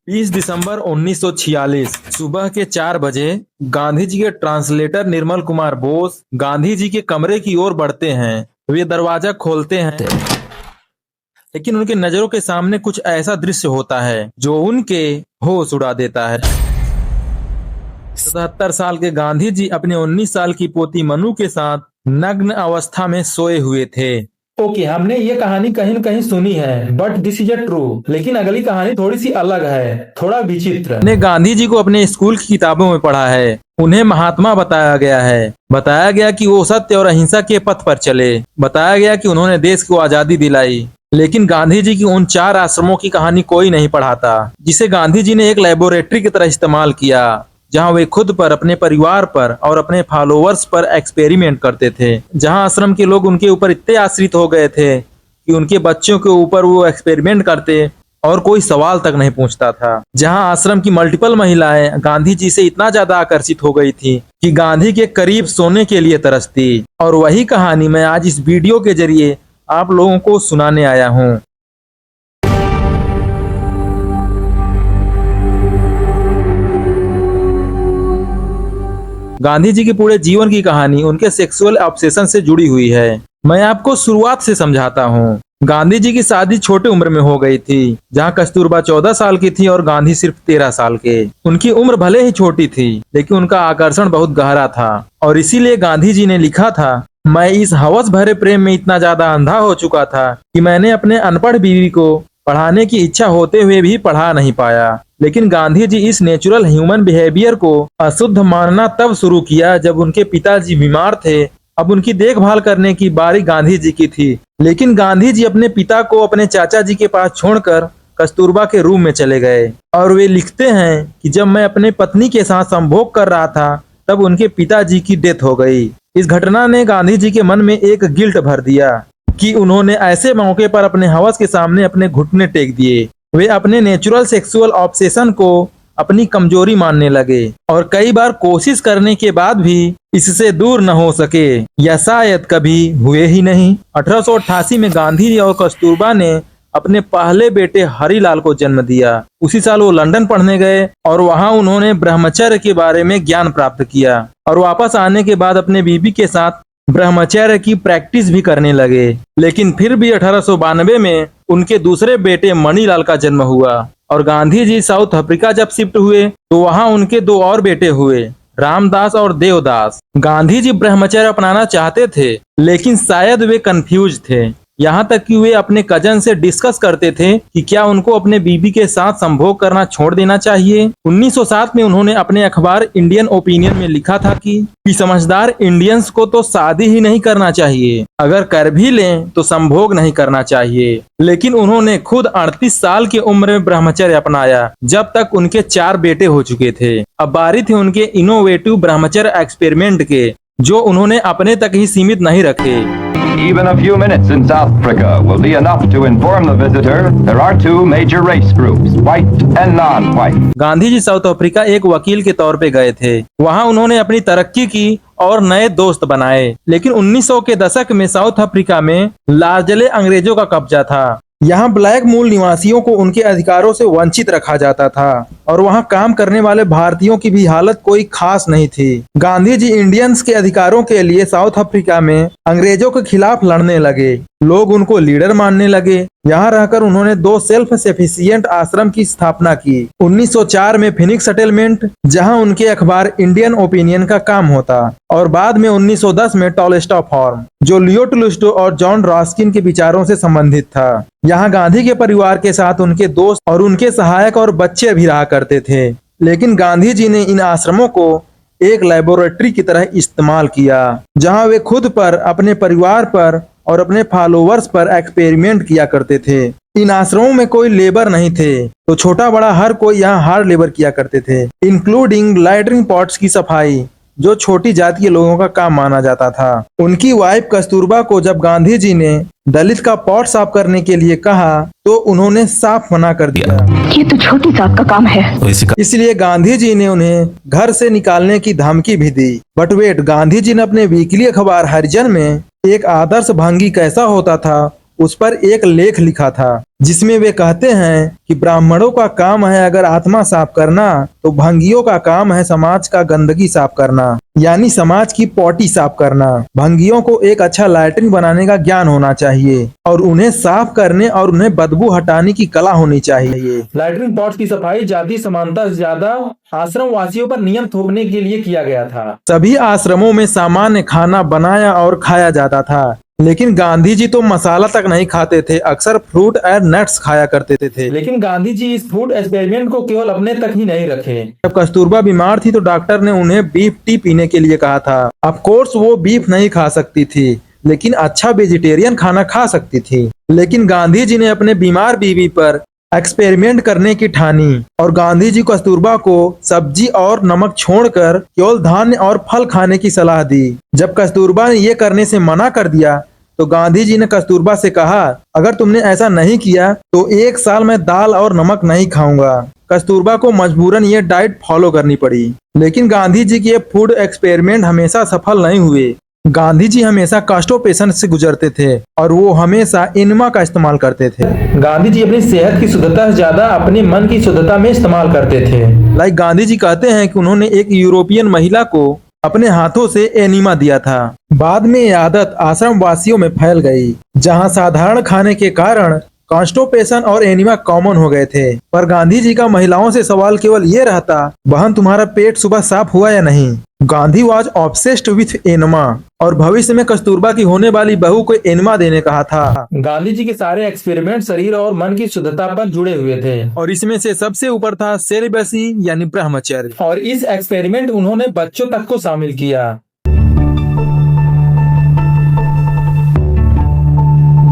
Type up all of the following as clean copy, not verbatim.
30 दिसंबर 1946 सुबह के 4 बजे गांधी जी के ट्रांसलेटर निर्मल कुमार बोस गांधी जी के कमरे की ओर बढ़ते हैं। वे दरवाजा खोलते हैं, लेकिन उनके नजरों के सामने कुछ ऐसा दृश्य होता है जो उनके होश उड़ा देता है। 77 साल के गांधी जी अपने 19 साल की पोती मनु के साथ नग्न अवस्था में सोए हुए थे। ओके, हमने ये कहानी कहीं न कहीं सुनी है, but this is a true. लेकिन अगली कहानी थोड़ी सी अलग है, थोड़ा विचित्र। ने गांधी जी को अपने स्कूल की किताबों में पढ़ा है। उन्हें महात्मा बताया गया है। बताया गया कि वो सत्य और अहिंसा के पथ पर चले। बताया गया कि उन्होंने देश को आजादी दिलाई। लेकिन गांधी जी की उन 4 आश्रमों की कहानी कोई नहीं पढ़ाता, जिसे गांधी जी ने एक लेबोरेटरी की तरह इस्तेमाल किया, जहां वे खुद पर, अपने परिवार पर और अपने फॉलोअर्स पर एक्सपेरिमेंट करते थे। जहां आश्रम के लोग उनके ऊपर इतने आश्रित हो गए थे कि उनके बच्चों के ऊपर वो एक्सपेरिमेंट करते और कोई सवाल तक नहीं पूछता था। जहां आश्रम की मल्टीपल महिलाएं गांधी जी से इतना ज्यादा आकर्षित हो गई थी कि गांधी के करीब सोने के लिए तरसती। और वही कहानी मैं आज इस वीडियो के जरिए आप लोगों को सुनाने आया हूँ। गांधी जी के पूरे जीवन की कहानी उनके सेक्सुअल ऑब्सेशन से जुड़ी हुई है। मैं आपको शुरुआत से समझाता हूँ। गांधी जी की शादी छोटे उम्र में हो गई थी, जहाँ कस्तूरबा 14 साल की थी और गांधी सिर्फ 13 साल के। उनकी उम्र भले ही छोटी थी, लेकिन उनका आकर्षण बहुत गहरा था और इसीलिए गांधी जी ने लिखा था, मैं इस हवस भरे प्रेम में इतना ज्यादा अंधा हो चुका था कि मैंने अपने अनपढ़ बीवी को पढ़ाने की इच्छा होते हुए भी पढ़ा नहीं पाया। लेकिन गांधी जी इस नेचुरल ह्यूमन बिहेवियर को अशुद्ध मानना तब शुरू किया जब उनके पिताजी बीमार थे। अब उनकी देखभाल करने की बारी गांधी जी की थी। लेकिन गांधी जी अपने पिता को अपने चाचा जी के पास छोड़कर कस्तूरबा के रूम में चले गए। और वे लिखते हैं कि जब मैं अपने पत्नी के साथ संभोग कर रहा था, तब उनके पिताजी की डेथ हो गई। इस घटना ने गांधी जी के मन में एक गिल्ट भर दिया कि उन्होंने ऐसे मौके पर अपने हवस के सामने अपने घुटने टेक दिए। वे अपने नेचुरल सेक्सुअल ऑब्सेशन को अपनी कमजोरी मानने लगे और कई बार कोशिश करने के बाद भी इससे दूर न हो सके, या शायद कभी हुए ही नहीं। 1888 में गांधी जी और कस्तूरबा ने अपने पहले बेटे हरिलाल को जन्म दिया। उसी साल वो लंदन पढ़ने गए और वहां उन्होंने ब्रह्मचर्य के बारे में ज्ञान प्राप्त किया और वापस आने के बाद अपने बीबी के साथ ब्रह्मचर्य की प्रैक्टिस भी करने लगे। लेकिन फिर भी 1892 में उनके दूसरे बेटे मणिलाल का जन्म हुआ और गांधी जी साउथ अफ्रीका जब शिफ्ट हुए तो वहां उनके 2 और बेटे हुए, रामदास और देवदास। गांधी जी ब्रह्मचर्य अपनाना चाहते थे, लेकिन शायद वे कंफ्यूज थे। यहाँ तक कि वे अपने कजन से डिस्कस करते थे कि क्या उनको अपने बीबी के साथ संभोग करना छोड़ देना चाहिए। 1907 में उन्होंने अपने अखबार इंडियन ओपिनियन में लिखा था कि समझदार इंडियंस को तो शादी ही नहीं करना चाहिए, अगर कर भी लें तो संभोग नहीं करना चाहिए। लेकिन उन्होंने खुद 38 साल की उम्र में ब्रह्मचर्य अपनाया, जब तक उनके 4 बेटे हो चुके थे। अब बारी थी उनके इनोवेटिव ब्रह्मचर्य एक्सपेरिमेंट के, जो उन्होंने अपने तक ही सीमित नहीं रखे। Even a few minutes in South Africa will be enough to inform the visitor there are 2 major race groups, white and non-white. Gandhi ji South Africa एक वकील के तौर पे गए थे। वहां उन्होंने अपनी तरक्की की और नए दोस्त बनाए। लेकिन 1900 के दशक में साउथ अफ्रीका में लार्जली अंग्रेजों का कब्जा था। यहाँ ब्लैक मूल निवासियों को उनके अधिकारों से वंचित रखा जाता था और वहाँ काम करने वाले भारतीयों की भी हालत कोई खास नहीं थी। गांधी जी इंडियंस के अधिकारों के लिए साउथ अफ्रीका में अंग्रेजों के खिलाफ लड़ने लगे। लोग उनको लीडर मानने लगे। यहाँ रहकर उन्होंने 2 सेल्फ सफिशिएंट आश्रम की स्थापना की। 1904 में फिनिक्स सेटलमेंट, जहाँ उनके अखबार इंडियन ओपिनियन का काम होता, और बाद में 1910 में टॉलस्टॉय फार्म, जो लियो टॉलस्टॉय और जॉन रस्किन के विचारों से संबंधित था। यहाँ गांधी के परिवार के साथ उनके दोस्त और उनके सहायक और बच्चे भी रहा करते थे। लेकिन गांधी जी ने इन आश्रमों को एक लेबोरेटरी की तरह इस्तेमाल किया, जहाँ वे खुद पर, अपने परिवार पर और अपने फॉलोअर्स पर एक्सपेरिमेंट किया करते थे। इन आश्रमों में कोई लेबर नहीं थे, तो छोटा बड़ा हर कोई यहाँ हार्ड लेबर किया करते थे, इंक्लूडिंग लैट्रिन पॉट्स की सफाई, जो छोटी जाति के लोगों का काम माना जाता था। उनकी वाइफ कस्तूरबा को जब गांधी जी ने दलित का पॉट साफ करने के लिए कहा, तो उन्होंने साफ मना कर दिया। ये तो छोटी जात का काम है। इसलिए गांधी जी ने उन्हें घर से निकालने की धमकी भी दी। बट वेट, गांधी जी ने अपने वीकली अखबार हरिजन में एक आदर्श भंगी कैसा होता था उस पर एक लेख लिखा था जिसमें वे कहते हैं कि ब्राह्मणों का काम है अगर आत्मा साफ करना तो भंगियों का काम है समाज का गंदगी साफ करना, यानी समाज की पॉटी साफ करना। भंगियों को एक अच्छा लैट्रिन बनाने का ज्ञान होना चाहिए और उन्हें साफ करने और उन्हें बदबू हटाने की कला होनी चाहिए। लैट्रिन पॉट की सफाई जाति समानता से ज्यादा आश्रम वासियों पर नियम थोपने के लिए किया गया था। सभी आश्रमों में सामान्य खाना बनाया और खाया जाता था, लेकिन गांधी जी तो मसाला तक नहीं खाते थे, अक्सर फ्रूट और नट्स खाया करते थे। लेकिन गांधी जी इस फूड एक्सपेरिमेंट को केवल अपने तक ही नहीं रखे। जब कस्तूरबा बीमार थी तो डॉक्टर ने उन्हें बीफ टी पीने के लिए कहा था। ऑफ कोर्स वो बीफ नहीं खा सकती थी, लेकिन अच्छा वेजिटेरियन खाना खा सकती थी। लेकिन गांधी जी ने अपने बीमार बीवी पर एक्सपेरिमेंट करने की ठानी और गांधी जी कस्तूरबा को सब्जी और नमक छोड़कर केवल धान्य और फल खाने की सलाह दी। जब कस्तूरबा ने ये करने से मना कर दिया तो गांधी जी ने कस्तूरबा से कहा, अगर तुमने ऐसा नहीं किया तो 1 साल में दाल और नमक नहीं खाऊंगा। कस्तूरबा को मजबूरन ये डाइट फॉलो करनी पड़ी, लेकिन गांधी जी के ये फूड एक्सपेरिमेंट हमेशा सफल नहीं हुए। गांधी जी हमेशा कास्टोपेशन से गुजरते थे और वो हमेशा एनिमा का इस्तेमाल करते थे। गांधी जी अपनी सेहत की शुद्धता से ज्यादा अपने मन की शुद्धता में इस्तेमाल करते थे। लाइक गांधी जी कहते हैं कि उन्होंने एक यूरोपियन महिला को अपने हाथों से एनिमा दिया था। बाद में ये आदत आश्रम वासियों में फैल गई, जहां साधारण खाने के कारण कॉन्स्टिपेशन और एनिमा कॉमन हो गए थे। पर गांधी जी का महिलाओं से सवाल केवल ये रहता, बहन तुम्हारा पेट सुबह साफ हुआ या नहीं। Gandhi was obsessed with enema और भविष्य में कस्तूरबा की होने वाली बहू को एनिमा देने कहा था। गांधी जी के सारे एक्सपेरिमेंट शरीर और मन की शुद्धता पर जुड़े हुए थे और इसमें से सबसे ऊपर था सेलिबसी यानी ब्रह्मचर्य। और इस एक्सपेरिमेंट उन्होंने बच्चों तक को शामिल किया।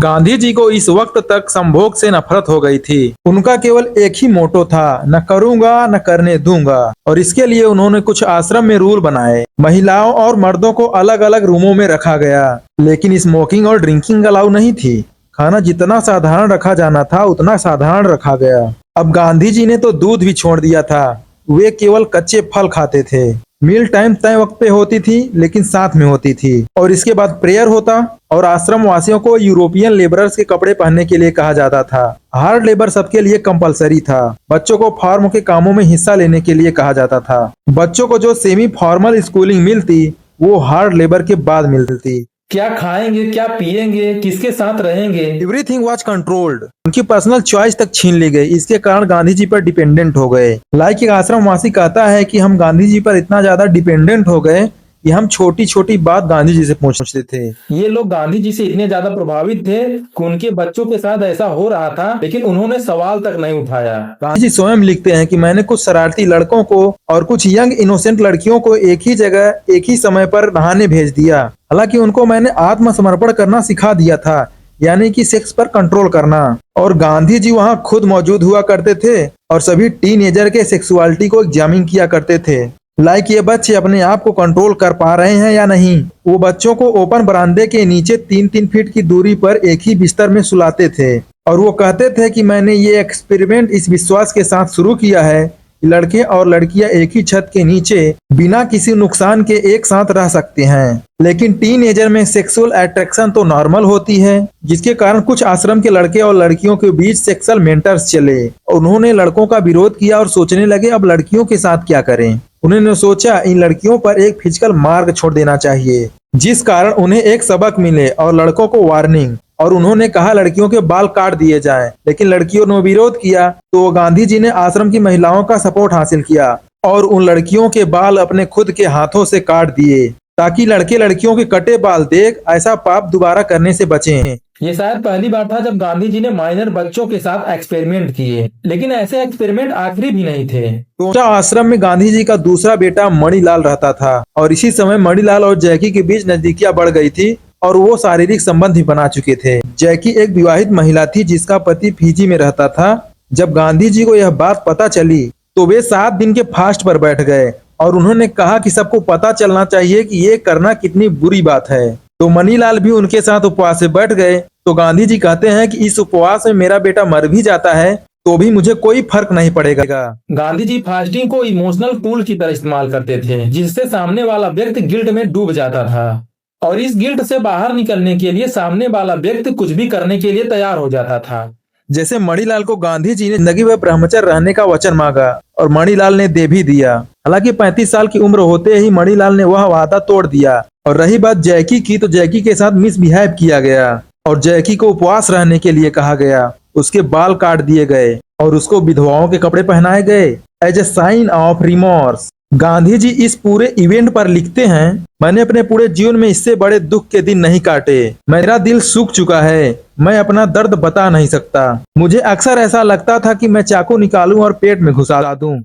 गांधी जी को इस वक्त तक संभोग से नफरत हो गई थी। उनका केवल एक ही मोटो था, न करूंगा न करने दूंगा। और इसके लिए उन्होंने कुछ आश्रम में रूल बनाए। महिलाओं और मर्दों को अलग अलग रूमों में रखा गया, लेकिन स्मोकिंग और ड्रिंकिंग अलाउ नहीं थी। खाना जितना साधारण रखा जाना था उतना साधारण रखा गया। अब गांधी जी ने तो दूध भी छोड़ दिया था, वे केवल कच्चे फल खाते थे। मील टाइम तय वक्त पे होती थी, लेकिन साथ में होती थी। और इसके बाद प्रेयर होता और आश्रम वासियों को यूरोपियन लेबरर्स के कपड़े पहनने के लिए कहा जाता था। हार्ड लेबर सबके लिए कंपलसरी था। बच्चों को फार्म के कामों में हिस्सा लेने के लिए कहा जाता था। बच्चों को जो सेमी फॉर्मल स्कूलिंग मिलती वो हार्ड लेबर के बाद मिलती। क्या खाएंगे, क्या पिएंगे, किसके साथ रहेंगे, एवरीथिंग वाज कंट्रोल्ड। उनकी पर्सनल चॉइस तक छीन ली गई। इसके कारण गांधी जी पर डिपेंडेंट हो गए। लाइक एक आश्रम वासी कहता है कि हम गांधी जी पर इतना ज्यादा डिपेंडेंट हो गए कि हम छोटी छोटी बात गांधी जी से पूछते थे। ये लोग गांधी जी से इतने ज्यादा प्रभावित थे कि उनके बच्चों के साथ ऐसा हो रहा था, लेकिन उन्होंने सवाल तक नहीं उठाया। गांधी जी स्वयं लिखते हैं कि मैंने कुछ शरारती लड़कों को और कुछ यंग इनोसेंट लड़कियों को एक ही जगह एक ही समय पर नहाने भेज दिया। हालांकि उनको मैंने आत्मसमर्पण करना सिखा दिया था, यानी कि सेक्स पर कंट्रोल करना। और गांधी जी वहां खुद मौजूद हुआ करते थे और सभी टीनेजर के सेक्सुअलिटी को एग्जामिन किया करते थे। लाइक ये बच्चे अपने आप को कंट्रोल कर पा रहे हैं या नहीं। वो बच्चों को ओपन बरामदे के नीचे 3-3 फीट की दूरी पर एक ही बिस्तर में सुलाते थे और वो कहते थे कि मैंने ये एक्सपेरिमेंट इस विश्वास के साथ शुरू किया है कि लड़के और लड़कियां एक ही छत के नीचे बिना किसी नुकसान के एक साथ रह सकते हैं। लेकिन टीनेजर में सेक्सुअल अट्रैक्शन तो नॉर्मल होती है, जिसके कारण कुछ आश्रम के लड़के और लड़कियों के बीच सेक्सुअल मेंटर्स चले। उन्होंने लड़कों का विरोध किया और सोचने लगे अब लड़कियों के साथ क्या करें। उन्होंने सोचा इन लड़कियों पर एक फिजिकल मार्क छोड़ देना चाहिए, जिस कारण उन्हें एक सबक मिले और लड़कों को वार्निंग। और उन्होंने कहा लड़कियों के बाल काट दिए जाएं, लेकिन लड़कियों ने विरोध किया तो गांधी जी ने आश्रम की महिलाओं का सपोर्ट हासिल किया और उन लड़कियों के बाल अपने खुद के हाथों से काट दिए ताकि लड़के लड़कियों के कटे बाल देख ऐसा पाप दोबारा करने से बचें। ये शायद पहली बार था जब गांधी जी ने माइनर बच्चों के साथ एक्सपेरिमेंट किए, लेकिन ऐसे एक्सपेरिमेंट आखिरी भी नहीं थे। टोटा आश्रम में गांधी जी का दूसरा बेटा मणिलाल रहता था और इसी समय मणिलाल और जैकी के बीच नजदीकियां बढ़ गई थी और वो शारीरिक संबंध भी बना चुके थे। जैकी एक विवाहित महिला थी जिसका पति फिजी में रहता था। जब गांधी जी को यह बात पता चली तो वे 7 दिन के फास्ट पर बैठ गए और उन्होंने कहा कि सबको पता चलना चाहिए कि ये करना कितनी बुरी बात है। तो मणिलाल भी उनके साथ उपवास से बैठ गए। तो गांधी जी कहते हैं कि इस उपवास में मेरा बेटा मर भी जाता है तो भी मुझे कोई फर्क नहीं पड़ेगा। गांधी जी फास्टिंग को इमोशनल टूल की तरह इस्तेमाल करते थे, जिससे सामने वाला व्यक्ति गिल्ट में डूब जाता था। और इस गिल्ट से बाहर निकलने के लिए सामने वाला व्यक्ति कुछ भी करने के लिए तैयार हो जाता था। जैसे मणिलाल को गांधी जी ने जिंदगी भर ब्रह्मचर्य रहने का वचन मांगा और मणिलाल ने दे भी दिया। हालांकि 35 साल की उम्र होते ही मणिलाल ने वह वादा तोड़ दिया। और रही बात जैकी की, तो जैकी के साथ मिसबिहेव किया गया और जैकी को उपवास रहने के लिए कहा गया। उसके बाल काट दिए गए और उसको विधवाओं के कपड़े पहनाए गए as a sign of remorse. Gandhi ji इस पूरे इवेंट पर लिखते हैं, मैंने अपने पूरे जीवन में इससे बड़े दुख के दिन नहीं काटे। मेरा दिल सूख चुका है, मैं अपना दर्द बता नहीं सकता। मुझे अक्सर ऐसा लगता था कि मैं चाकू निकालूं और पेट में घुसा दूं।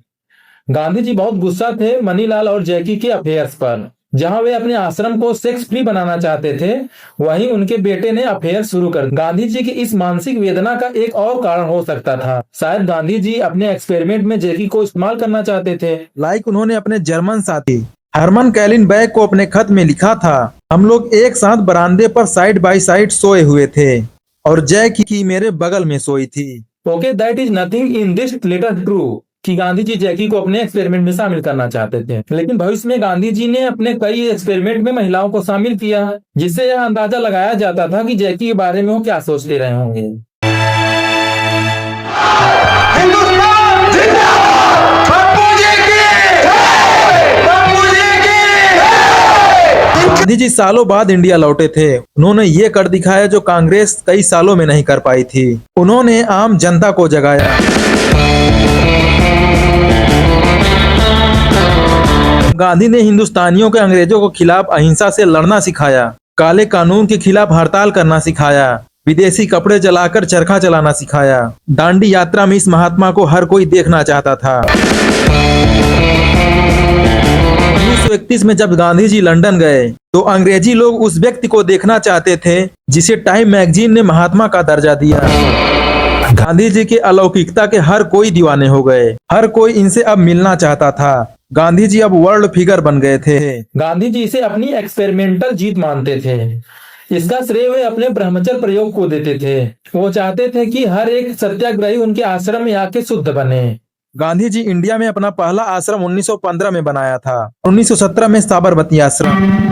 गांधी जी बहुत गुस्सा थे मनीलाल और जैकी के अफेयर्स पर। जहां वे अपने आश्रम को सेक्स फ्री बनाना चाहते थे, वहीं उनके बेटे ने अफेयर शुरू कर दिया। गांधी जी की इस मानसिक वेदना का एक और कारण हो सकता था, शायद गांधी जी अपने एक्सपेरिमेंट में जैकी को इस्तेमाल करना चाहते थे। लाइक उन्होंने अपने जर्मन साथी हरमन कैलिनबर्ग को अपने खत में लिखा था, हम लोग एक साथ बरामदे पर साइड बाय साइड सोए हुए थे और जैकी मेरे बगल में सोई थी। Okay, that is nothing in this letter true कि गांधी जी जैकी को अपने एक्सपेरिमेंट में शामिल करना चाहते थे। लेकिन भविष्य में गांधी जी ने अपने कई एक्सपेरिमेंट में महिलाओं को शामिल किया, जिससे यह अंदाजा लगाया जाता था कि जैकी के बारे में वो क्या सोचते रहे होंगे। गांधी जी सालों बाद इंडिया लौटे थे। उन्होंने ये कर दिखाया जो कांग्रेस कई सालों में नहीं कर पाई थी। उन्होंने आम जनता को जगाया। गांधी ने हिंदुस्तानियों के अंग्रेजों के खिलाफ अहिंसा से लड़ना सिखाया, काले कानून के खिलाफ हड़ताल करना सिखाया, विदेशी कपड़े जलाकर चरखा चलाना सिखाया। दांडी यात्रा में इस महात्मा को हर कोई देखना चाहता था। 1931 में जब गांधी जी लंदन गए तो अंग्रेजी लोग उस व्यक्ति को देखना चाहते थे जिसे टाइम मैगजीन ने महात्मा का दर्जा दिया। गांधी जी के अलौकिकता के हर कोई दीवाने हो गए, हर कोई इनसे अब मिलना चाहता था। गांधी जी अब वर्ल्ड फिगर बन गए थे। गांधी जी इसे अपनी एक्सपेरिमेंटल जीत मानते थे। इसका श्रेय वे अपने ब्रह्मचर्य प्रयोग को देते थे। वो चाहते थे कि हर एक सत्याग्रही उनके आश्रम में आके शुद्ध बने। गांधी जी इंडिया में अपना पहला आश्रम 1915 में बनाया था, 1917 में साबरमती आश्रम।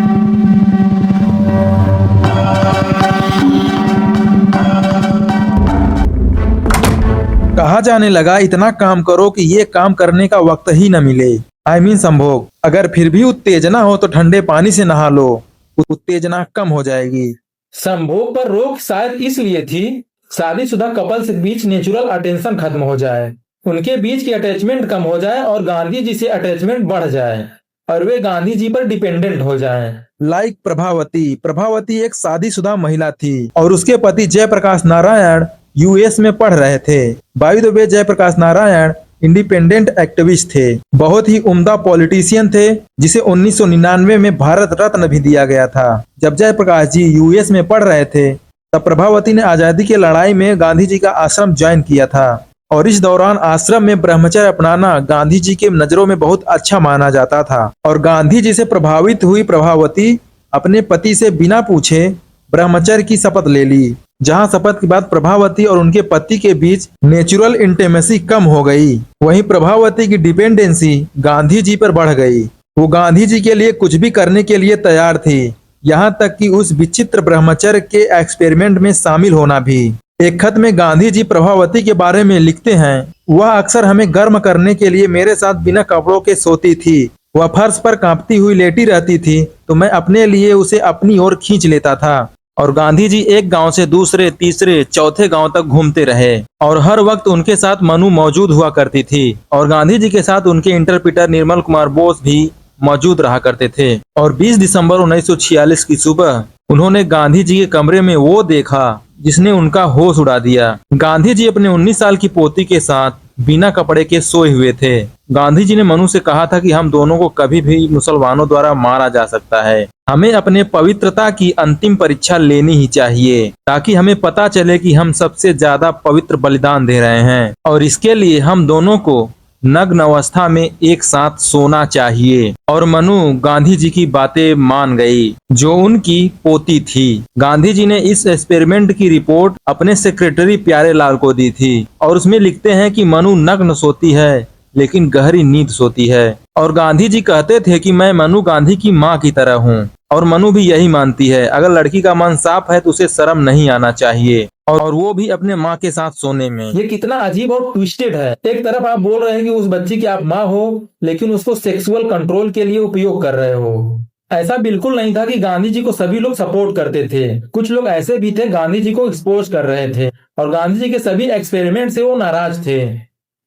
कहा जाने लगा इतना काम करो कि ये काम करने का वक्त ही न मिले। संभोग। अगर फिर भी उत्तेजना हो तो ठंडे पानी से नहा लो, उत्तेजना कम हो जाएगी। संभोग पर रोक शायद इसलिए थी शादीशुदा कपल्स के बीच नेचुरल अटेंशन खत्म हो जाए, उनके बीच की अटैचमेंट कम हो जाए और गांधी जी से अटैचमेंट बढ़ जाए और वे गांधी जी पर डिपेंडेंट हो जाएं। लाइक प्रभावती एक शादीशुदा महिला थी और उसके पति जयप्रकाश नारायण यूएस में पढ़ रहे थे। By the way, Jayaprakash Narayan independent activist थे, बहुत ही उम्दा पॉलिटिशियन थे, जिसे 1999 में भारत रत्न भी दिया गया था। जब जयप्रकाश जी यूएस में पढ़ रहे थे तब प्रभावती ने आजादी की लड़ाई में गांधी जी का आश्रम ज्वाइन किया था और इस दौरान आश्रम में ब्रह्मचर्य अपनाना गांधी जी के नजरों में बहुत अच्छा माना जाता था। और गांधी जी से प्रभावित हुई प्रभावती अपने पति से बिना पूछे ब्रह्मचर्य की शपथ ले ली, जहां शपथ के बाद प्रभावती और उनके पति के बीच नेचुरल इंटीमेसी कम हो गई। वहीं प्रभावती की डिपेंडेंसी गांधी जी पर बढ़ गई। वो गांधी जी के लिए कुछ भी करने के लिए तैयार थी, यहाँ तक कि उस विचित्र ब्रह्मचर्य के एक्सपेरिमेंट में शामिल होना भी। एक खत में गांधी जी प्रभावती के बारे में लिखते हैं, वह अक्सर हमें गर्म करने के लिए मेरे साथ बिना कपड़ों के सोती थी। वह फर्श पर कांपती हुई लेटी रहती थी तो मैं अपने लिए उसे अपनी ओर खींच लेता था। और गांधी जी एक गांव से दूसरे, तीसरे, चौथे गांव तक घूमते रहे और हर वक्त उनके साथ मनु मौजूद हुआ करती थी और गांधी जी के साथ उनके इंटरप्रेटर निर्मल कुमार बोस भी मौजूद रहा करते थे। और 20 दिसंबर 1946 की सुबह उन्होंने गांधी जी के कमरे में वो देखा जिसने उनका होश उड़ा दिया। गांधी जी अपने 19 साल की पोती के साथ बिना कपड़े के सोए हुए थे। गांधी जी ने मनु से कहा था कि हम दोनों को कभी भी मुसलमानों द्वारा मारा जा सकता है, हमें अपने पवित्रता की अंतिम परीक्षा लेनी ही चाहिए ताकि हमें पता चले कि हम सबसे ज्यादा पवित्र बलिदान दे रहे हैं और इसके लिए हम दोनों को नग्न अवस्था में एक साथ सोना चाहिए। और मनु गांधी जी की बातें मान गई, जो उनकी पोती थी। गांधी जी ने इस एक्सपेरिमेंट की रिपोर्ट अपने सेक्रेटरी प्यारेलाल को दी थी और उसमें लिखते हैं कि मनु नग्न सोती है लेकिन गहरी नींद सोती है। और गांधी जी कहते थे कि मैं मनु गांधी की माँ की तरह हूँ और मनु भी यही मानती है। अगर लड़की का मन साफ है तो उसे शर्म नहीं आना चाहिए, और वो भी अपने माँ के साथ सोने में। ये कितना अजीब और ट्विस्टेड है। एक तरफ आप बोल रहे हैं कि उस बच्ची की आप माँ हो, लेकिन उसको सेक्सुअल कंट्रोल के लिए उपयोग कर रहे हो। ऐसा बिल्कुल नहीं था कि गांधी जी को सभी लोग सपोर्ट करते थे। कुछ लोग ऐसे भी थे गांधी जी को एक्सपोज कर रहे थे, और गांधी जी के सभी एक्सपेरिमेंट से वो नाराज थे।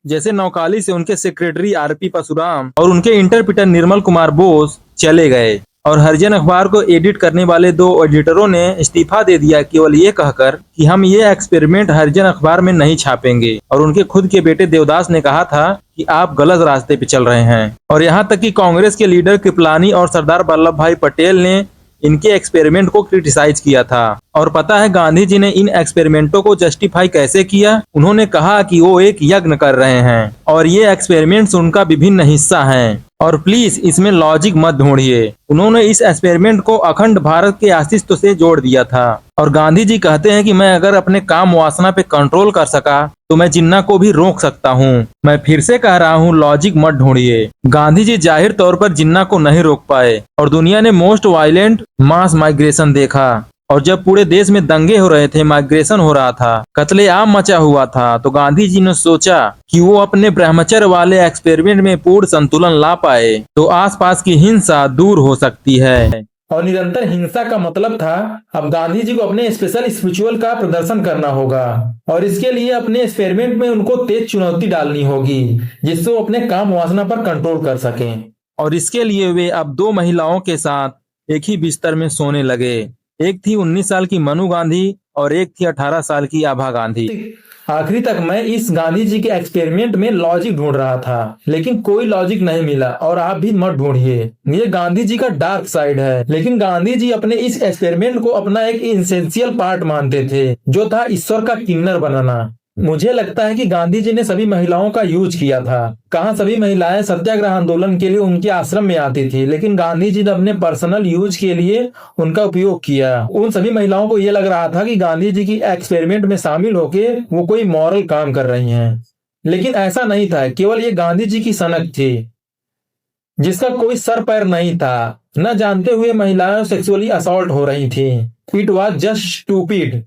जैसे नौकाली से उनके सेक्रेटरी आरपी परशुराम और उनके इंटरप्रेटर निर्मल कुमार बोस चले गए, और हरिजन अखबार को एडिट करने वाले 2 एडिटरों ने इस्तीफा दे दिया, केवल ये कहकर कि हम ये एक्सपेरिमेंट हरिजन अखबार में नहीं छापेंगे। और उनके खुद के बेटे देवदास ने कहा था कि आप गलत रास्ते पे चल रहे हैं। और यहाँ तक कि कांग्रेस के लीडर कृपलानी और सरदार वल्लभ भाई पटेल ने इनके एक्सपेरिमेंट को क्रिटिसाइज किया था। और पता है गांधी जी ने इन एक्सपेरिमेंटों को जस्टिफाई कैसे किया? उन्होंने कहा कि वो एक यज्ञ कर रहे हैं और ये एक्सपेरिमेंट्स उनका विभिन्न हिस्सा हैं, और प्लीज इसमें लॉजिक मत ढूंढिए। उन्होंने इस एक्सपेरिमेंट को अखंड भारत के अस्तित्व से जोड़ दिया था। और गांधी जी कहते हैं कि मैं अगर अपने काम वासना पे कंट्रोल कर सका तो मैं जिन्ना को भी रोक सकता हूँ। मैं फिर से कह रहा हूँ, लॉजिक मत ढूंढिए। गांधी जी जाहिर तौर पर जिन्ना को नहीं रोक पाए, और दुनिया ने मोस्ट वायलेंट मास माइग्रेशन देखा। और जब पूरे देश में दंगे हो रहे थे, माइग्रेशन हो रहा था, कत्लेआम मचा हुआ था, तो गांधी जी ने सोचा कि वो अपने ब्रह्मचर्य वाले एक्सपेरिमेंट में पूर्ण संतुलन ला पाए तो आसपास की हिंसा दूर हो सकती है। और निरंतर हिंसा का मतलब था अब गांधी जी को अपने स्पेशल स्पिरिचुअल का प्रदर्शन करना होगा, और इसके लिए अपने एक्सपेरिमेंट में उनको तेज चुनौती डालनी होगी, जिससे वो अपने काम वासना पर कंट्रोल कर सकें। और इसके लिए वे अब 2 महिलाओं के साथ एक ही बिस्तर में सोने लगे। एक थी 19 साल की मनु गांधी और एक थी 18 साल की आभा गांधी। आखिरी तक मैं इस गांधी जी के एक्सपेरिमेंट में लॉजिक ढूंढ रहा था, लेकिन कोई लॉजिक नहीं मिला, और आप भी मत ढूंढिए। ये गांधी जी का डार्क साइड है, लेकिन गांधी जी अपने इस एक्सपेरिमेंट को अपना एक इसेंशियल पार्ट मानते थे, जो था ईश्वर का किन्नर बनाना। मुझे लगता है कि गांधी जी ने सभी महिलाओं का यूज किया था। कहाँ सभी महिलाएं सत्याग्रह आंदोलन के लिए उनके आश्रम में आती थी, लेकिन गांधी जी ने अपने पर्सनल यूज के लिए उनका उपयोग किया। उन सभी महिलाओं को यह लग रहा था कि गांधी जी की एक्सपेरिमेंट में शामिल होके वो कोई मॉरल काम कर रही हैं, लेकिन ऐसा नहीं था। केवल ये गांधी जी की सनक थी, जिसका कोई सर पैर नहीं था। न जानते हुए महिलाएं सेक्सुअली असॉल्ट हो रही थी। It was just stupid.